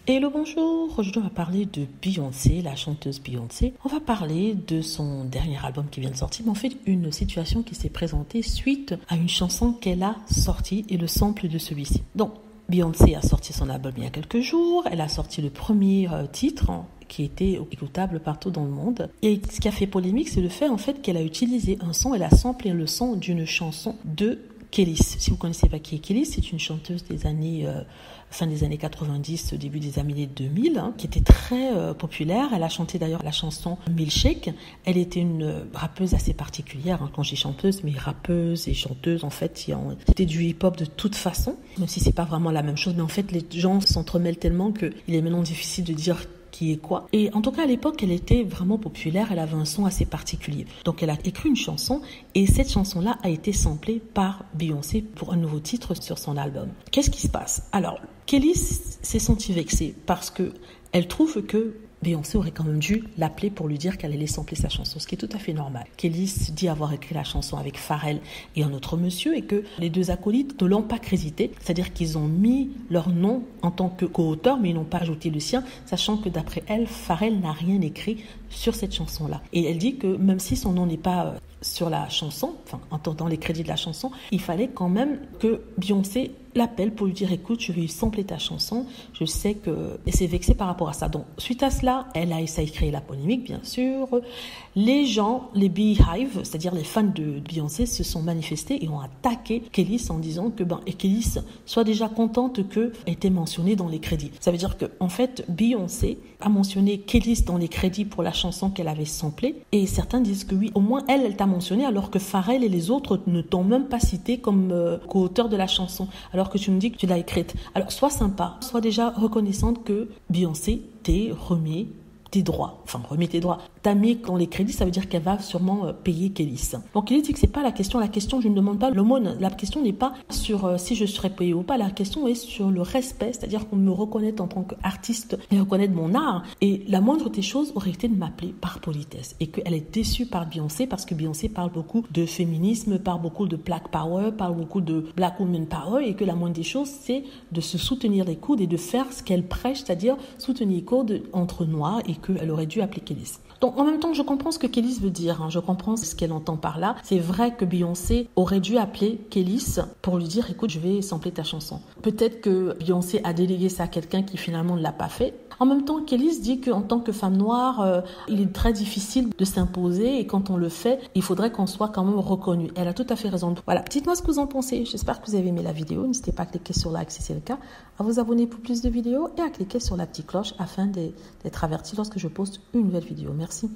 Hello, bonjour. Aujourd'hui, on va parler de Beyoncé, la chanteuse Beyoncé. On va parler de son dernier album qui vient de sortir, mais en fait, une situation qui s'est présentée suite à une chanson qu'elle a sortie et le sample de celui-ci. Donc, Beyoncé a sorti son album il y a quelques jours. Elle a sorti le premier titre qui était écoutable partout dans le monde. Et ce qui a fait polémique, c'est le fait en fait qu'elle a utilisé un son, elle a samplé le son d'une chanson de Kelis. Si vous ne connaissez pas qui est Kelis, c'est une chanteuse des années fin des années 90, début des années 2000, qui était très populaire. Elle a chanté d'ailleurs la chanson Milkshake. Elle était une rappeuse assez particulière, quand j'ai chanteuse, mais rappeuse et chanteuse, en fait, c'était du hip-hop de toute façon, même si c'est pas vraiment la même chose, mais en fait, les gens s'entremêlent tellement qu'il est maintenant difficile de dire qui est quoi. Et en tout cas, à l'époque, elle était vraiment populaire, elle avait un son assez particulier. Donc, elle a écrit une chanson et cette chanson-là a été samplée par Beyoncé pour un nouveau titre sur son album. Qu'est-ce qui se passe? Alors, Kelis s'est sentie vexée parce que elle trouve que Beyoncé aurait quand même dû l'appeler pour lui dire qu'elle allait sampler sa chanson, ce qui est tout à fait normal. Kelis dit avoir écrit la chanson avec Pharrell et un autre monsieur et que les deux acolytes ne l'ont pas crédité, c'est-à-dire qu'ils ont mis leur nom en tant que co-auteur, mais ils n'ont pas ajouté le sien, sachant que d'après elle, Pharrell n'a rien écrit sur cette chanson-là. Et elle dit que même si son nom n'est pas sur la chanson, enfin, en entendant les crédits de la chanson, il fallait quand même que Beyoncé l'appelle pour lui dire écoute, je vais sampler ta chanson, je sais que... Et c'est vexé par rapport à ça. Donc, suite à cela, elle a essayé de créer la polémique, bien sûr. Les gens, les Beehive, c'est-à-dire les fans de Beyoncé, se sont manifestés et ont attaqué Kelis en disant que Kelis soit déjà contente qu'elle était mentionnée dans les crédits. Ça veut dire que, en fait, Beyoncé a mentionné Kelis dans les crédits pour la chanson qu'elle avait samplée et certains disent que oui, au moins elle t'a mentionné alors que Pharrell et les autres ne t'ont même pas cité comme co-auteur de la chanson. Alors que tu me dis que tu l'as écrite. Alors, sois sympa, sois déjà reconnaissante que Beyoncé t'est remis tes droits. Enfin, remis tes droits. T'as mis dans les crédits, ça veut dire qu'elle va sûrement payer Kelis. Donc, il dit que c'est pas la question. La question, je ne demande pas l'aumône. La question n'est pas sur si je serai payée ou pas. La question est sur le respect, c'est-à-dire qu'on me reconnaît en tant qu'artiste et reconnaître mon art. Et la moindre des choses aurait été de m'appeler par politesse. Et qu'elle est déçue par Beyoncé parce que Beyoncé parle beaucoup de féminisme, parle beaucoup de Black Power, parle beaucoup de Black Woman Power et que la moindre des choses, c'est de se soutenir les coudes et de faire ce qu'elle prêche, c'est-à-dire soutenir les coudes entre noirs et qu'elle aurait dû appeler Kelis. Donc en même temps, je comprends ce que Kelis veut dire, je comprends ce qu'elle entend par là. C'est vrai que Beyoncé aurait dû appeler Kelis pour lui dire écoute, je vais sampler ta chanson. Peut-être que Beyoncé a délégué ça à quelqu'un qui finalement ne l'a pas fait. En même temps, Kelis dit qu'en tant que femme noire, il est très difficile de s'imposer et quand on le fait, il faudrait qu'on soit quand même reconnu. Elle a tout à fait raison. Voilà, dites-moi ce que vous en pensez. J'espère que vous avez aimé la vidéo. N'hésitez pas à cliquer sur like si c'est le cas, à vous abonner pour plus de vidéos et à cliquer sur la petite cloche afin d'être averti lorsque je poste une nouvelle vidéo. Merci.